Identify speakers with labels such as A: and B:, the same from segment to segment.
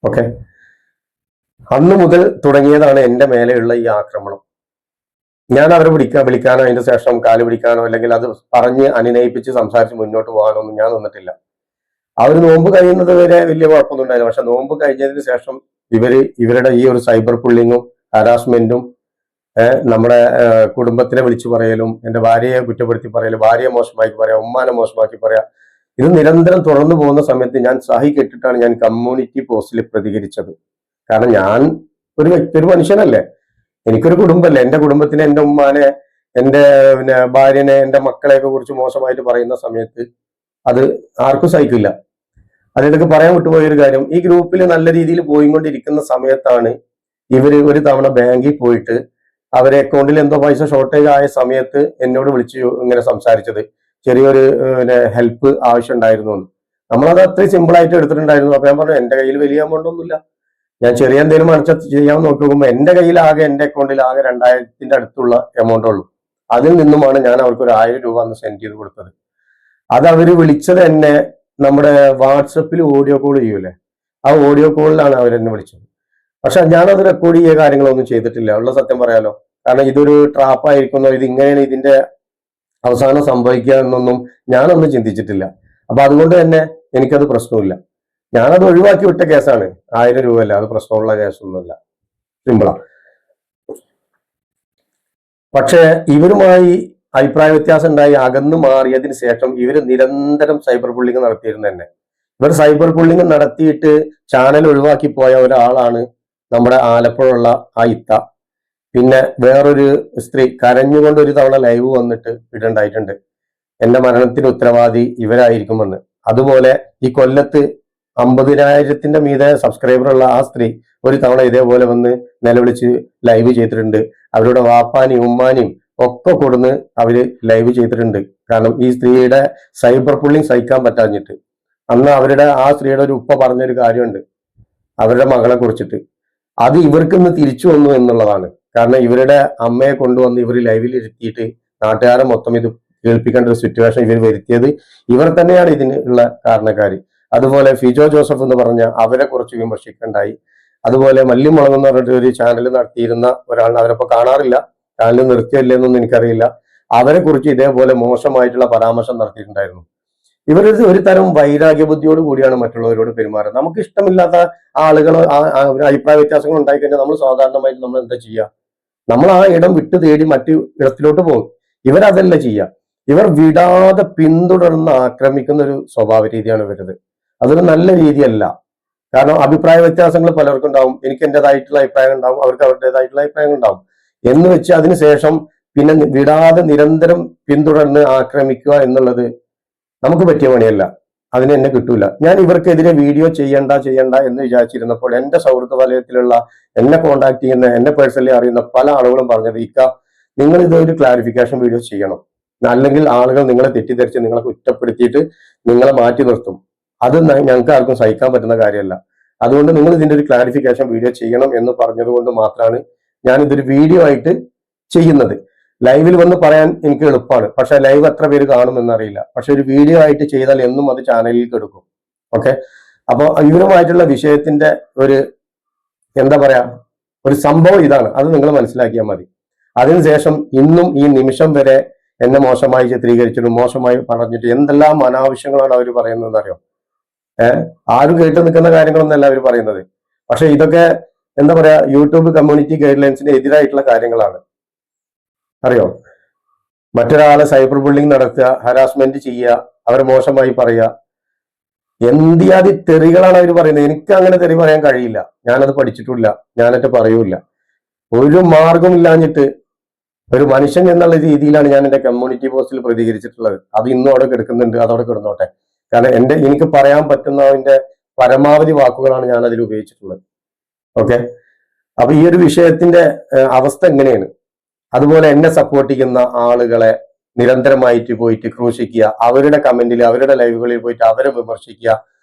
A: Okay, അന്ന് മുതൽ തുടങ്ങിയതാണ് എൻ്റെ മേലെയുള്ള ഈ ആക്രമണം. ഞാൻ അവരെ വിളിക്കാനോ അതിന്റെ ശേഷം കാല് പിടിക്കാനോ അല്ലെങ്കിൽ അത് പറഞ്ഞ് അനുനയിപ്പിച്ച് സംസാരിച്ച് മുന്നോട്ട് പോകാനോ ഒന്നും ഞാൻ നിന്നിട്ടില്ല. അവർ നോമ്പ് കഴിയുന്നത് വരെ വലിയ കുഴപ്പമൊന്നും ഉണ്ടായില്ല. പക്ഷെ നോമ്പ് കഴിഞ്ഞതിന് ശേഷം ഇവരുടെ ഈ ഒരു സൈബർ പുള്ളിങ്ങും ഹരാസ്മെന്റും നമ്മുടെ കുടുംബത്തിനെ വിളിച്ചു പറയലും, എൻ്റെ ഭാര്യയെ കുറ്റപ്പെടുത്തി പറയലും, ഭാര്യയെ മോശമാക്കി പറയാം, ഉമ്മാനെ മോശമാക്കി പറയാം, ഇത് നിരന്തരം തുടർന്നു പോകുന്ന സമയത്ത് ഞാൻ സഹി കെട്ടിട്ടാണ് ഞാൻ കമ്മ്യൂണിറ്റി പോസ്റ്റിൽ പ്രതികരിച്ചത്. കാരണം ഞാൻ ഒരു മനുഷ്യനല്ലേ, എനിക്കൊരു കുടുംബമല്ലേ. എൻ്റെ കുടുംബത്തിനെ, എൻ്റെ ഉമ്മാനെ, എൻ്റെ ഭാര്യനെ, എൻ്റെ മക്കളെയൊക്കെ കുറിച്ച് മോശമായിട്ട് പറയുന്ന സമയത്ത് അത് ആർക്കും സഹിക്കില്ല. അതിനൊക്കെ പറയാൻ വിട്ടുപോയൊരു കാര്യം, ഈ ഗ്രൂപ്പിൽ നല്ല രീതിയിൽ പോയിക്കൊണ്ടിരിക്കുന്ന സമയത്താണ് ഒരു തവണ ബാങ്കിൽ പോയിട്ട് അവരെ അക്കൗണ്ടിൽ എന്തോ പൈസ ഷോർട്ടേജ് ആയ സമയത്ത് എന്നോട് വിളിച്ച് ഇങ്ങനെ സംസാരിച്ചത്. ചെറിയൊരു ഹെൽപ്പ് ആവശ്യം ഉണ്ടായിരുന്നു എന്ന്. നമ്മളത് അത്രയും സിമ്പിൾ ആയിട്ട് എടുത്തിട്ടുണ്ടായിരുന്നു. അപ്പൊ ഞാൻ പറഞ്ഞു, എൻ്റെ കയ്യിൽ വലിയ എമൗണ്ട് ഒന്നുമില്ല, ഞാൻ ചെറിയ എന്തെങ്കിലും ചെയ്യാൻ നോക്കി നോക്കുമ്പോൾ എൻ്റെ കയ്യിൽ ആകെ, എൻ്റെ അക്കൗണ്ടിൽ ആകെ 2000 അടുത്തുള്ള എമൗണ്ട് ഉള്ളൂ. അതിൽ നിന്നുമാണ് ഞാൻ അവർക്ക് ഒരു 1000 രൂപ അന്ന് സെൻഡ് ചെയ്ത് കൊടുത്തത്. അത് അവർ വിളിച്ചത് എന്നെ നമ്മുടെ വാട്സപ്പിൽ ഓഡിയോ കോൾ ചെയ്യൂലേ, ആ ഓഡിയോ കോളിലാണ് അവരെന്നെ വിളിച്ചത്. പക്ഷെ ഞാനത് റെക്കോർഡ് ചെയ്യുക കാര്യങ്ങളൊന്നും ചെയ്തിട്ടില്ല, ഉള്ള സത്യം പറയാലോ. കാരണം ഇതൊരു ട്രാപ്പായിരിക്കുന്നോ, ഇത് ഇങ്ങനെയാണ് ഇതിന്റെ അവസാനം സംഭവിക്കുക എന്നൊന്നും ഞാനൊന്നും ചിന്തിച്ചിട്ടില്ല. അപ്പൊ അതുകൊണ്ട് തന്നെ എനിക്കത് പ്രശ്നമില്ല. ഞാനത് ഒഴിവാക്കി വിട്ട കേസാണ്. 1000 രൂപയല്ല, അത് പ്രശ്നമുള്ള കേസൊന്നുമല്ല, സിമ്പിളാ. പക്ഷെ ഇവരുമായി അഭിപ്രായ വ്യത്യാസം ഉണ്ടായി അകന്നു മാറിയതിന് ശേഷം ഇവര് നിരന്തരം സൈബർ ബുള്ളിങ് നടത്തിയിരുന്നു തന്നെ. ഇവർ സൈബർ ബുള്ളിങ് നടത്തിയിട്ട് ചാനൽ ഒഴിവാക്കി പോയ ഒരാളാണ് നമ്മുടെ ആലപ്പുഴയുള്ള ആ ഇത്ത. പിന്നെ വേറൊരു സ്ത്രീ കരഞ്ഞുകൊണ്ട് ഒരു തവണ ലൈവ് വന്നിട്ട് ഇടണ്ടായിട്ടുണ്ട്, എന്റെ മരണത്തിന് ഉത്തരവാദി ഇവരായിരിക്കുമെന്ന്. അതുപോലെ ഈ കൊല്ലത്ത് 50,000 മീതെ സബ്സ്ക്രൈബർ ഉള്ള ആ സ്ത്രീ ഒരു തവണ ഇതേപോലെ വന്ന് നിലവിളിച്ച് ലൈവ് ചെയ്തിട്ടുണ്ട്. അവരുടെ വാപ്പാനെയും ഉമ്മാനെയും ഒക്കെ കൊടുന്ന് അവര് ലൈവ് ചെയ്തിട്ടുണ്ട്. കാരണം ഈ സ്ത്രീയുടെ സൈബർ പുള്ളിങ് സഹിക്കാൻ പറ്റാഞ്ഞിട്ട്. അന്ന് ആ സ്ത്രീയുടെ ഒരു ഉപ്പ പറഞ്ഞൊരു കാര്യമുണ്ട് അവരുടെ മകളെ കുറിച്ചിട്ട്. അത് ഇവർക്കിന്ന് തിരിച്ചു വന്നു എന്നുള്ളതാണ്. കാരണം ഇവരുടെ അമ്മയെ കൊണ്ടുവന്ന് ഇവർ ലൈവിൽ ഇരുത്തിയിട്ട് നാട്ടുകാരെ മൊത്തം ഇത് കേൾപ്പിക്കേണ്ട ഒരു സിറ്റുവേഷൻ ഇവർ വരുത്തിയത് ഇവർ തന്നെയാണ് ഇതിനുള്ള കാരണക്കാര്. അതുപോലെ ഫിജോ ജോസഫ് എന്ന് പറഞ്ഞ അവരെ കുറിച്ച് വിമർശിക്കണ്ടായി. അതുപോലെ മല്ലിമുളക് എന്ന് പറഞ്ഞിട്ട് ഒരു ചാനൽ നടത്തിയിരുന്ന ഒരാൾ, അവരപ്പോ കാണാറില്ല, ചാനൽ നിർത്തിയല്ലേന്നൊന്നും എനിക്കറിയില്ല, അവരെ കുറിച്ച് ഇതേപോലെ മോശമായിട്ടുള്ള പരാമർശം നടത്തിയിട്ടുണ്ടായിരുന്നു. ഒരു തരം വൈരാഗ്യ ബുദ്ധിയോട് കൂടിയാണ് മറ്റുള്ളവരോട് പെരുമാറുന്നത്. നമുക്ക് ഇഷ്ടമില്ലാത്ത ആളുകളോ അഭിപ്രായ വ്യത്യാസങ്ങൾ ഉണ്ടായിക്കഴിഞ്ഞാൽ നമ്മൾ സാധാരണമായിട്ട് നമ്മൾ എന്താ ചെയ്യുക? നമ്മൾ ആ ഇടം വിട്ടു തേടി മറ്റു ഇടത്തിലോട്ട് പോകും. ഇവരതല്ല ചെയ്യുക. ഇവർ വിടാതെ പിന്തുടർന്ന് ആക്രമിക്കുന്ന ഒരു സ്വഭാവ രീതിയാണ് ഇവരത്. അതൊരു നല്ല രീതിയല്ല. കാരണം അഭിപ്രായ വ്യത്യാസങ്ങൾ പലർക്കും ഉണ്ടാവും. എനിക്ക് എന്റേതായിട്ടുള്ള അഭിപ്രായം ഉണ്ടാവും, അവർക്ക് അവരുടേതായിട്ടുള്ള അഭിപ്രായങ്ങൾ ഉണ്ടാവും. എന്ന് വെച്ച് അതിനുശേഷം പിന്നെ വിടാതെ നിരന്തരം പിന്തുടർന്ന് ആക്രമിക്കുക എന്നുള്ളത് നമുക്ക് പറ്റിയ പണിയല്ല. അതിന് എന്നെ കിട്ടൂല. ഞാൻ ഇവർക്കെതിരെ വീഡിയോ ചെയ്യണ്ട എന്ന് വിചാരിച്ചിരുന്നപ്പോൾ എന്റെ സൗഹൃദ വലയത്തിലുള്ള എന്നെ കോണ്ടാക്ട് ചെയ്യുന്ന, എന്നെ പേഴ്സണലി അറിയുന്ന പല ആളുകളും പറഞ്ഞത്, നിങ്ങൾ ഇതൊരു ക്ലാരിഫിക്കേഷൻ വീഡിയോ ചെയ്യണം, അല്ലെങ്കിൽ ആളുകൾ നിങ്ങളെ തെറ്റിദ്ധരിച്ച് നിങ്ങളെ കുറ്റപ്പെടുത്തിയിട്ട് നിങ്ങളെ മാറ്റി നിർത്തും. അത് ഞങ്ങൾക്ക് ആർക്കും സഹിക്കാൻ പറ്റുന്ന കാര്യമല്ല. അതുകൊണ്ട് നിങ്ങൾ ഇതിന്റെ ഒരു ക്ലാരിഫിക്കേഷൻ വീഡിയോ ചെയ്യണം എന്ന് പറഞ്ഞതുകൊണ്ട് മാത്രമാണ് ഞാൻ ഇതൊരു വീഡിയോ ആയിട്ട് ചെയ്യുന്നത്. ലൈവിൽ വന്ന് പറയാൻ എനിക്ക് എളുപ്പമാണ്, പക്ഷെ ലൈവ് എത്ര പേര് കാണുമെന്നറിയില്ല. പക്ഷെ ഒരു വീഡിയോ ആയിട്ട് ചെയ്താൽ എന്നും അത് ചാനലിൽ കെടുക്കും. ഓക്കെ, അപ്പൊ ഇവരുമായിട്ടുള്ള വിഷയത്തിന്റെ ഒരു സംഭവം ഇതാണ്. അത് നിങ്ങൾ മനസ്സിലാക്കിയാൽ മതി. അതിനുശേഷം ഇന്നും ഈ നിമിഷം വരെ എന്നെ മോശമായി ചിത്രീകരിച്ചിട്ടും മോശമായി പറഞ്ഞിട്ട് എന്തെല്ലാം അനാവശ്യങ്ങളാണ് അവർ പറയുന്നത് അറിയോ? ആരും കേട്ട് നിൽക്കുന്ന കാര്യങ്ങളൊന്നല്ല അവർ പറയുന്നത്. പക്ഷെ ഇതൊക്കെ യൂട്യൂബ് കമ്മ്യൂണിറ്റി ഗൈഡ് ലൈൻസിന് എതിരായിട്ടുള്ള കാര്യങ്ങളാണ്. അറിയോ? മറ്റൊരാളെ സൈബർ ബുള്ളിങ് നടത്തുക, ഹരാസ്മെന്റ് ചെയ്യുക, അവരെ മോശമായി പറയുക, എന്തിയാതി തെറികളാണ് അവർ പറയുന്നത്. എനിക്ക് അങ്ങനെ തെറി പറയാൻ കഴിയില്ല, ഞാനത് പഠിച്ചിട്ടില്ല, ഞാനത് പറയൂല. ഒരു മാർഗമില്ലാഞ്ഞിട്ട് ഒരു മനുഷ്യൻ എന്നുള്ള രീതിയിലാണ് ഞാൻ എന്റെ കമ്മ്യൂണിറ്റി പോസ്റ്റിൽ പ്രതികരിച്ചിട്ടുള്ളത്. അത് ഇന്നും അവിടെ കിടക്കുന്നുണ്ട്, അതവിടെ കിടന്നോട്ടെ. കാരണം എനിക്ക് പറയാൻ പറ്റുന്നതിന്റെ പരമാവധി വാക്കുകളാണ് ഞാൻ അതിൽ ഉപയോഗിച്ചിട്ടുള്ളത്. ഓക്കെ, അപ്പൊ ഈ ഒരു വിഷയത്തിന്റെ അവസ്ഥ എങ്ങനെയാണ്? അതുപോലെ എന്നെ സപ്പോർട്ട് ചെയ്യുന്ന ആളുകളെ നിരന്തരമായിട്ട് പോയിട്ട് ക്രൂശിക്കുക, അവരുടെ കമന്റിൽ, അവരുടെ ലൈവുകളിൽ പോയിട്ട് അവരെ വിമർശിക്കുക,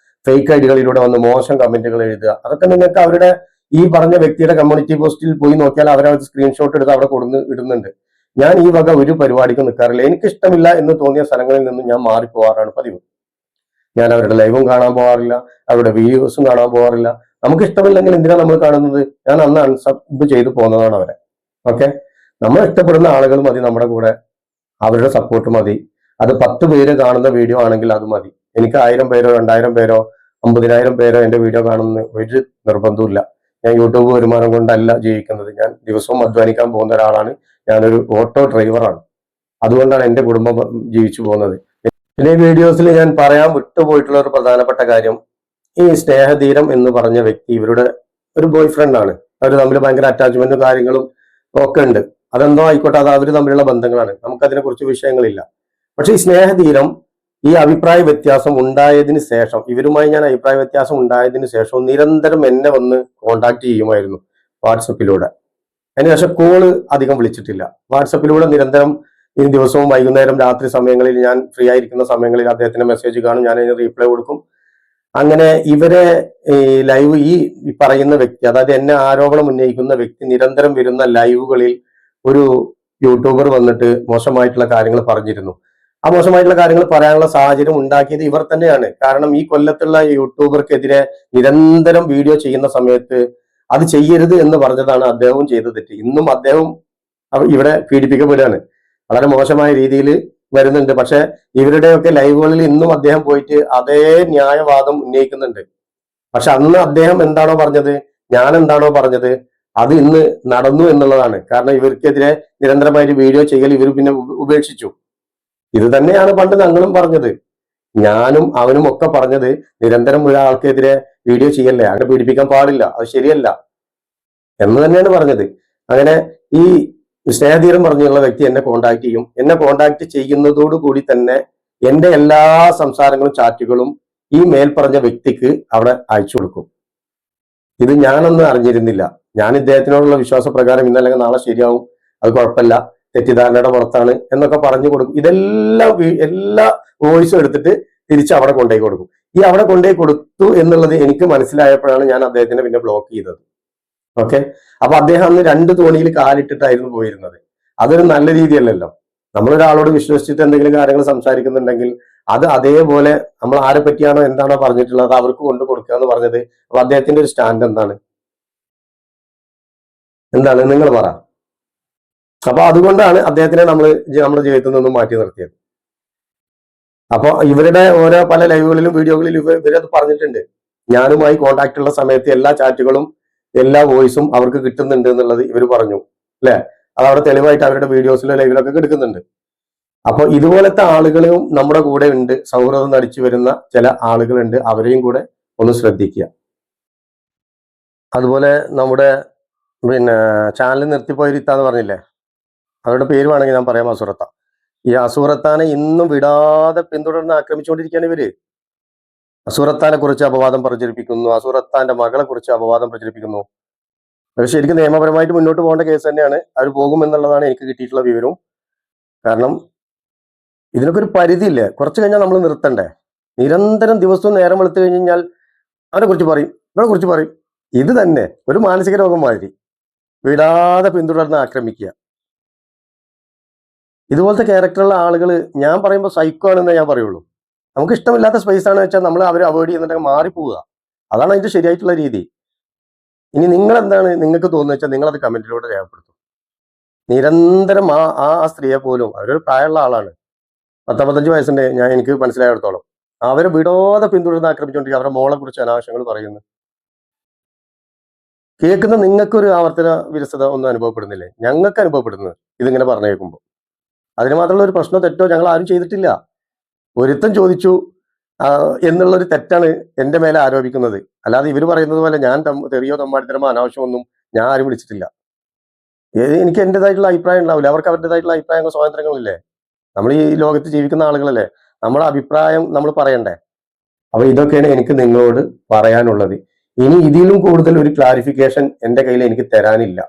A: ഫേക്ക് ഐഡികളിലൂടെ വന്ന് മോശം കമന്റുകൾ എഴുതുക, അതൊക്കെ നിങ്ങൾക്ക് അവരുടെ ഈ പറഞ്ഞ വ്യക്തിയുടെ കമ്മ്യൂണിറ്റി പോസ്റ്റിൽ പോയി നോക്കിയാൽ അവരത് സ്ക്രീൻഷോട്ട് എടുത്ത് അവിടെ ഇടുന്നുണ്ട്. ഞാൻ ഈ വക ഒരു പരിപാടിക്ക് നിൽക്കാറില്ല. എനിക്കിഷ്ടമില്ല എന്ന് തോന്നിയ സ്ഥലങ്ങളിൽ നിന്ന് ഞാൻ മാറിപ്പോവാറാണ് പതിവ്. ഞാൻ അവരുടെ ലൈവും കാണാൻ പോകാറില്ല, അവരുടെ വീഡിയോസും കാണാൻ പോകാറില്ല. നമുക്ക് ഇഷ്ടമില്ലെങ്കിൽ എന്തിനാ നമ്മൾ കാണുന്നത്? ഞാൻ അന്ന് അൺസബ് ചെയ്തു പോകുന്നതാണ് അവരെ. ഓക്കെ, നമ്മൾ ഇഷ്ടപ്പെടുന്ന ആളുകൾ മതി നമ്മുടെ കൂടെ, അവരുടെ സപ്പോർട്ട് മതി. അത് 10 പേര് കാണുന്ന വീഡിയോ ആണെങ്കിൽ അത് മതി. എനിക്ക് 1000 പേരോ 2000 പേരോ 50,000 പേരോ എന്റെ വീഡിയോ കാണുന്ന ഒരു നിർബന്ധമില്ല. ഞാൻ യൂട്യൂബ് വരുമാനം കൊണ്ടല്ല ജീവിക്കുന്നത്. ഞാൻ ദിവസവും അധ്വാനിക്കാൻ പോകുന്ന ഒരാളാണ്. ഞാനൊരു ഓട്ടോ ഡ്രൈവറാണ്. അതുകൊണ്ടാണ് എന്റെ കുടുംബം ജീവിച്ചു പോകുന്നത്. പിന്നെ ഈ വീഡിയോസിൽ ഞാൻ പറയാൻ വിട്ടുപോയിട്ടുള്ള ഒരു പ്രധാനപ്പെട്ട കാര്യം, ഈ സ്നേഹതീരം എന്ന് പറഞ്ഞ വ്യക്തി ഇവരുടെ ഒരു ബോയ് ഫ്രണ്ട് ആണ്. അവർ തമ്മിൽ ഭയങ്കര അറ്റാച്ച്മെന്റും കാര്യങ്ങളും ഒക്കെ ഉണ്ട്. അതെന്തോ ആയിക്കോട്ടെ, അത് അവർ തമ്മിലുള്ള ബന്ധങ്ങളാണ്, നമുക്കതിനെ കുറിച്ച് വിഷയങ്ങളില്ല. പക്ഷെ ഈ സ്നേഹതീരം ഈ അഭിപ്രായ വ്യത്യാസം ഉണ്ടായതിനു ശേഷം, ഇവരുമായി ഞാൻ അഭിപ്രായ വ്യത്യാസം ഉണ്ടായതിനു ശേഷം നിരന്തരം എന്നെ വന്ന് കോണ്ടാക്ട് ചെയ്യുമായിരുന്നു വാട്സപ്പിലൂടെ. അതിനുശേഷം കോള് അധികം വിളിച്ചിട്ടില്ല. വാട്സപ്പിലൂടെ നിരന്തരം ഈ ദിവസവും വൈകുന്നേരം രാത്രി സമയങ്ങളിൽ ഞാൻ ഫ്രീ ആയിരിക്കുന്ന സമയങ്ങളിൽ അദ്ദേഹത്തിന്റെ മെസ്സേജ് കാണും, ഞാൻ അതിന് റീപ്ലൈ കൊടുക്കും. അങ്ങനെ ഇവരെ ഈ ലൈവ് ഈ പറയുന്ന വ്യക്തി, അതായത് എന്നെ ആരോപണം ഉന്നയിക്കുന്ന വ്യക്തി നിരന്തരം വരുന്ന ലൈവുകളിൽ ഒരു യൂട്യൂബർ വന്നിട്ട് മോശമായിട്ടുള്ള കാര്യങ്ങൾ പറഞ്ഞിരുന്നു. ആ മോശമായിട്ടുള്ള കാര്യങ്ങൾ പറയാനുള്ള സാഹചര്യം ഉണ്ടാക്കിയത് ഇവർ തന്നെയാണ്. കാരണം ഈ കൊല്ലത്തുള്ള യൂട്യൂബർക്കെതിരെ നിരന്തരം വീഡിയോ ചെയ്യുന്ന സമയത്ത് അത് ചെയ്യരുത് എന്ന് പറഞ്ഞതാണ് അദ്ദേഹവും ചെയ്ത തെറ്റ്. ഇന്നും അദ്ദേഹം ഇവിടെ പീഡിപ്പിക്കപ്പെടുകയാണ്, വളരെ മോശമായ രീതിയിൽ വരുന്നുണ്ട്. പക്ഷെ ഇവരുടെയൊക്കെ ലൈവുകളിൽ ഇന്നും അദ്ദേഹം പോയിട്ട് അതേ ന്യായവാദം ഉന്നയിക്കുന്നുണ്ട്. പക്ഷെ അന്ന് അദ്ദേഹം എന്താണോ പറഞ്ഞത്, ഞാൻ എന്താണോ പറഞ്ഞത്, അത് ഇന്ന് നടന്നു എന്നുള്ളതാണ്. കാരണം ഇവർക്കെതിരെ നിരന്തരമായിട്ട് വീഡിയോ ചെയ്യൽ ഇവർ പിന്നെ ഉപേക്ഷിച്ചു. ഇത് തന്നെയാണ് പണ്ട് ഞങ്ങളും പറഞ്ഞത്, ഞാനും അവനും ഒക്കെ പറഞ്ഞത്, നിരന്തരം ഒരാൾക്കെതിരെ വീഡിയോ ചെയ്യല്ലേ, അങ്ങനെ പീഡിപ്പിക്കാൻ പാടില്ല, അത് ശരിയല്ല എന്ന് തന്നെയാണ് പറഞ്ഞത്. അങ്ങനെ ഈ സ്നേഹതീരം പറഞ്ഞുള്ള വ്യക്തി എന്നെ കോണ്ടാക്ട് ചെയ്യും. എന്നെ കോണ്ടാക്ട് ചെയ്യുന്നതോടു കൂടി തന്നെ എന്റെ എല്ലാ സംസാരങ്ങളും ചാറ്റുകളും ഈ മേൽപ്പറഞ്ഞ വ്യക്തിക്ക് അവിടെ അയച്ചു കൊടുക്കും. ഇത് ഞാനൊന്നും അറിഞ്ഞിരുന്നില്ല. ഞാൻ ഇദ്ദേഹത്തിനോടുള്ള വിശ്വാസപ്രകാരം ഇന്നല്ലെങ്കിൽ നാളെ ശരിയാവും, അത് കുഴപ്പമില്ല, തെറ്റിദ്ധാരണയുടെ പുറത്താണ് എന്നൊക്കെ പറഞ്ഞു കൊടുക്കും. ഇതെല്ലാം എല്ലാ വോയിസും എടുത്തിട്ട് തിരിച്ച് അവിടെ കൊണ്ടുപോയി കൊടുക്കും. ഈ അവിടെ കൊണ്ടുപോയി കൊടുത്തു എന്നുള്ളത് എനിക്ക് മനസ്സിലായപ്പോഴാണ് ഞാൻ അദ്ദേഹത്തിനെ പിന്നെ ബ്ലോക്ക് ചെയ്തത്. ഓക്കെ, അപ്പൊ അദ്ദേഹം അന്ന് 2 തോണിയിൽ കാലിട്ടിട്ടായിരുന്നു പോയിരുന്നത്. അതൊരു നല്ല രീതിയല്ലല്ലോ. നമ്മളൊരാളോട് വിശ്വസിച്ചിട്ട് എന്തെങ്കിലും കാര്യങ്ങൾ സംസാരിക്കുന്നുണ്ടെങ്കിൽ അത് അതേപോലെ നമ്മൾ ആരെ പറ്റിയാണോ എന്താണോ പറഞ്ഞിട്ടുള്ളത് അവർക്ക് കൊണ്ടു കൊടുക്കുക എന്ന് പറഞ്ഞത്. അപ്പൊ അദ്ദേഹത്തിന്റെ ഒരു സ്റ്റാൻഡ് എന്താണ് നിങ്ങൾ പറ. അപ്പൊ അതുകൊണ്ടാണ് അദ്ദേഹത്തിനെ നമ്മുടെ ജീവിതത്തിൽ നിന്നും മാറ്റി നിർത്തിയത്. അപ്പൊ ഇവരുടെ ഓരോ പല ലൈവുകളിലും വീഡിയോകളിലും ഇവരത് പറഞ്ഞിട്ടുണ്ട്. ഞാനുമായി കോണ്ടാക്ട് ഉള്ള സമയത്ത് എല്ലാ ചാറ്റുകളും എല്ലാ വോയിസും അവർക്ക് കിട്ടുന്നുണ്ട് എന്നുള്ളത് ഇവർ പറഞ്ഞു, അല്ലെ? അത് അവിടെ തെളിവായിട്ട് അവരുടെ വീഡിയോസിലോ ലൈവിലൊക്കെ കിടക്കുന്നുണ്ട്. അപ്പൊ ഇതുപോലത്തെ ആളുകളും നമ്മുടെ കൂടെ ഉണ്ട്, സൗഹൃദം നടിച്ചു വരുന്ന ചില ആളുകളുണ്ട്. അവരെയും കൂടെ ഒന്ന് ശ്രദ്ധിക്കുക. അതുപോലെ നമ്മുടെ ചാനൽ നിർത്തിപ്പോയിരിത്താന്ന് പറഞ്ഞില്ലേ, അവരുടെ പേര് വേണമെങ്കിൽ ഞാൻ പറയാം, അസുറത്ത. ഈ അസുറത്താനെ ഇന്നും വിടാതെ പിന്തുടർന്ന് ആക്രമിച്ചുകൊണ്ടിരിക്കുകയാണ് ഇവര്. അസുറത്താനെ കുറിച്ച് അപവാദം പ്രചരിപ്പിക്കുന്നു, അസുറത്താന്റെ മകളെ കുറിച്ച് അപവാദം പ്രചരിപ്പിക്കുന്നു. പക്ഷെ ശരിക്കും നിയമപരമായിട്ട് മുന്നോട്ട് പോകേണ്ട കേസ് തന്നെയാണ്. അവർ പോകുമെന്നുള്ളതാണ് എനിക്ക് കിട്ടിയിട്ടുള്ള വിവരവും. കാരണം ഇതിനൊക്കെ ഒരു പരിധിയില്ലേ, കുറച്ച് കഴിഞ്ഞാൽ നമ്മൾ നിർത്തണ്ടേ? നിരന്തരം ദിവസവും നേരം വെളുത്തു കഴിഞ്ഞാൽ അവരെ കുറിച്ച് പറയും, ഇവരെ കുറിച്ച് പറയും. ഇത് തന്നെ ഒരു മാനസിക രോഗം മാതിരി വിടാതെ പിന്തുടർന്ന് ആക്രമിക്കുക. ഇതുപോലത്തെ ക്യാരക്ടറുള്ള ആളുകൾ ഞാൻ പറയുമ്പോൾ സൈക്കോ ആണെന്നേ ഞാൻ പറയുള്ളൂ. നമുക്ക് ഇഷ്ടമില്ലാത്ത സ്പേസ് ആണ് വെച്ചാൽ നമ്മൾ അവരെ അവോയ്ഡ് ചെയ്യുന്നുണ്ടെങ്കിൽ മാറിപ്പോവുക. അതാണ് അതിന്റെ ശരിയായിട്ടുള്ള രീതി. ഇനി നിങ്ങൾ എന്താണ് നിങ്ങൾക്ക് തോന്നുന്നത് വെച്ചാൽ നിങ്ങളത് കമന്റിലൂടെ രേഖപ്പെടുത്തും. നിരന്തരം ആ സ്ത്രീയെ പോലും, അവരൊരു പ്രായമുള്ള ആളാണ്, 15 വയസ്സിന്റെ, എനിക്ക് മനസ്സിലായിടത്തോളം അവരെ വിടാതെ പിന്തുടർന്ന് ആക്രമിച്ചുകൊണ്ടിരിക്കുക. അവരുടെ മോളെ കുറിച്ച് അനാവശ്യങ്ങൾ പറയുന്നു. കേൾക്കുന്ന നിങ്ങൾക്കൊരു ആവർത്തന വിരസത ഒന്നും അനുഭവപ്പെടുന്നില്ലേ? ഞങ്ങൾക്ക് അനുഭവപ്പെടുന്നത് ഇതിങ്ങനെ പറഞ്ഞു കേൾക്കുമ്പോൾ. അതിന് മാത്രമുള്ള ഒരു പ്രശ്നമോ തെറ്റോ ഞങ്ങൾ ആരും ചെയ്തിട്ടില്ല. ഒരുത്തൻ ചോദിച്ചു എന്നുള്ളൊരു തെറ്റാണ് എൻ്റെ മേലെ ആരോപിക്കുന്നത്. അല്ലാതെ ഇവർ പറയുന്നത് പോലെ ഞാൻ തെറിയോ തമ്മാടിത്തരമോ അനാവശ്യമൊന്നും ഞാൻ ആരും വിളിച്ചിട്ടില്ല. എനിക്ക് എൻ്റെതായിട്ടുള്ള അഭിപ്രായം ഉണ്ടാവില്ല, അവർക്ക് അവരുടേതായിട്ടുള്ള അഭിപ്രായങ്ങൾ സ്വാതന്ത്ര്യങ്ങളില്ലേ? നമ്മൾ ഈ ലോകത്ത് ജീവിക്കുന്ന ആളുകളല്ലേ, നമ്മുടെ അഭിപ്രായം നമ്മൾ പറയണ്ടേ? അപ്പൊ ഇതൊക്കെയാണ് എനിക്ക് നിങ്ങളോട് പറയാനുള്ളത്. ഇനി ഇതിലും കൂടുതൽ ഒരു ക്ലാരിഫിക്കേഷൻ എൻ്റെ കയ്യിൽ എനിക്ക് തരാനില്ല.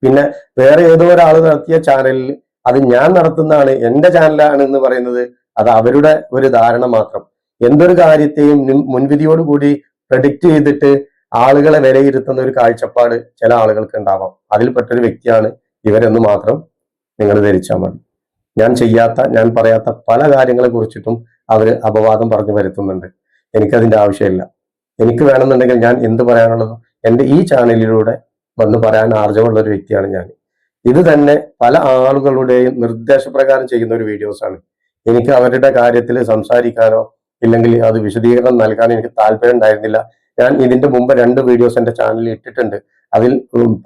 A: പിന്നെ വേറെ ഏതോ ഒരാൾ നടത്തിയ ചാനലിൽ അത് ഞാൻ നടത്തുന്നതാണ്, എൻ്റെ ചാനലാണ് എന്ന് പറയുന്നത് അത് അവരുടെ ഒരു ധാരണ മാത്രം. എന്തൊരു കാര്യത്തെയും മുൻവിധിയോടുകൂടി പ്രഡിക്റ്റ് ചെയ്തിട്ട് ആളുകളെ വിലയിരുത്തുന്ന ഒരു കാഴ്ചപ്പാട് ചില ആളുകൾക്ക് ഉണ്ടാവാം. അതിൽപ്പെട്ടൊരു വ്യക്തിയാണ് ഇവരെന്ന് മാത്രം നിങ്ങൾ ധരിച്ചാൽ മതി. ഞാൻ പറയാത്ത പല കാര്യങ്ങളെ കുറിച്ചിട്ടും അവർ അപവാദം പറഞ്ഞു വരുത്തുന്നുണ്ട്. എനിക്കതിന്റെ ആവശ്യമില്ല. എനിക്ക് വേണമെന്നുണ്ടെങ്കിൽ ഞാൻ എന്ത് പറയാനുള്ളതും എൻ്റെ ഈ ചാനലിലൂടെ വന്ന് പറയാൻ ആർജവമുള്ള ഒരു വ്യക്തിയാണ് ഞാൻ. ഇത് തന്നെ പല ആളുകളുടെയും നിർദ്ദേശപ്രകാരം ചെയ്യുന്ന ഒരു വീഡിയോസാണ്. എനിക്ക് അവരുടെ കാര്യത്തിൽ സംസാരിക്കാനോ ഇല്ലെങ്കിൽ അത് വിശദീകരണം നൽകാനോ എനിക്ക് താല്പര്യം ഉണ്ടായിരുന്നില്ല. ഞാൻ ഇതിന്റെ മുമ്പ് 2 വീഡിയോസ് എൻ്റെ ചാനലിൽ ഇട്ടിട്ടുണ്ട്. അതിൽ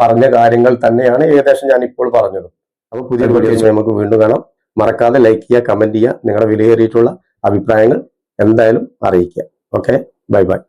A: പറഞ്ഞ കാര്യങ്ങൾ തന്നെയാണ് ഏകദേശം ഞാൻ ഇപ്പോൾ പറഞ്ഞത്. അപ്പോൾ പുതിയ വീഡിയോസ് നമുക്ക് വീണ്ടും കാണാം. മറക്കാതെ ലൈക്ക് ചെയ്യുക, കമന്റ് ചെയ്യുക, നിങ്ങളുടെ വിലയേറിയിട്ടുള്ള അഭിപ്രായങ്ങൾ എന്തായാലും അറിയിക്കുക. Okay, bye bye.